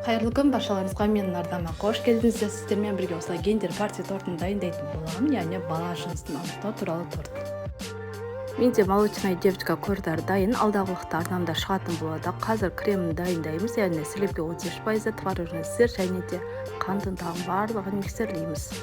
Қайырлы күн баршаларыңызға, менің Ардама қош келдіңіздер. Сіздермен бірге осылай гендер партия тортын дайындайтын боламын, яғни бала жынысын анықтау туралы торт. Менде молочная девочка кордары дайын, алдағы уақытта арнамда шығатын болады. Қазір кремін дайындаймыз, яғни сірлепке 33%, творожный сыр және де қантын тағын барлығын миксерлейміз.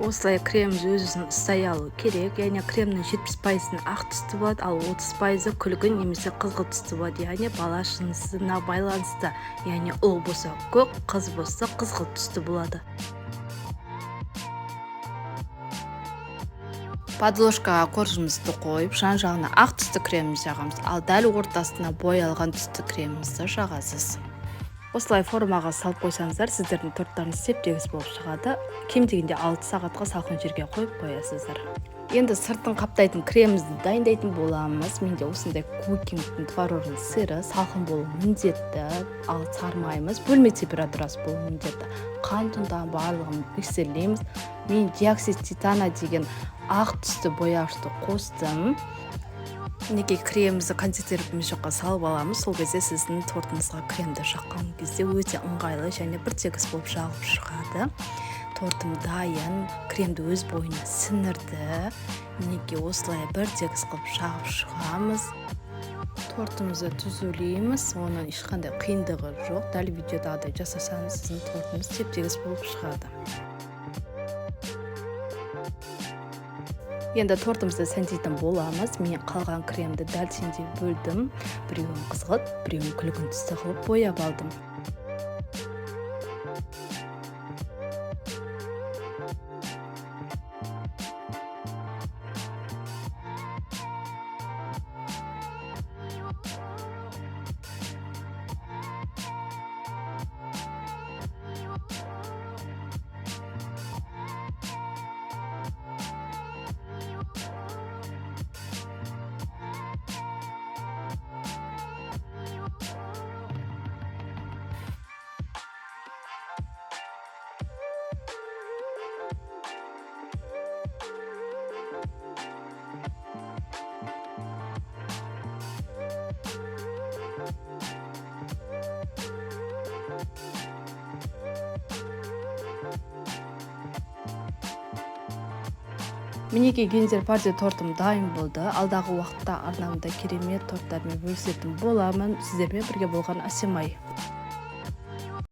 Осылай креміміз өзін ұстай алу керек, яғни кремнің 70%-ін ақ түсті болады, ал 30%-ы күлгін немесе қызғылт түсті болады, яғни бала жынысына байланысты, яғни ұл болса көк, қыз болса қызғылт түсті болады. Подложкаға коржымызды қойып, жан-жағына ақ түсті кремімізді жағамыз, ал дәл ортасына боялған түсті кремімізді жағасыз. Осылай формаға салып қойсаңыздар, сіздердің торттарыңыз теп-тегіс болып шығады. Кем дегенде 6 сағатқа салқын жерге қойып қоясыздар. Енді сыртын қаптайтын кремімізді дайындайтын боламыз. Менде осындай кукингтің творожный сыры салқын болу міндетті, ал сармаймыз. Бөлме температурасы болу міндетті. Қант ұнтағын барлығын миксерлейміз. Мен диоксид титана деген ақ түсті бояғышты қостым. Неге кремімізді кондитер мешокқа салып аламыз, сол кезде сіздің тортыңызға кремді жаққан кезде өте ыңғайлы және бір тегіс болып жағып шығады. Тортым дайын, кремді өз бойына сіңірді. Неге осылай бір тегіс қылып жағып шығамыз. Тортымызды түзулейміз, оның ешқандай қиындығы жоқ. Дәл видеодағыдай жасасаңыз, сіздің тортыңыз теп-тегіс болып шығады. Енді тортымызды сәндейтін боламыз. Мен қалған кремді дәл теңдей бөлдім. Біреуін қызғылт, біреуін күлгін түсті қылып бояп алдым. Мінеке гендер партия тортым дайын болды. Алдағы уақытта арнамда керемет торттармен бөлісетін боламын. Сіздермен бірге болған Асемай.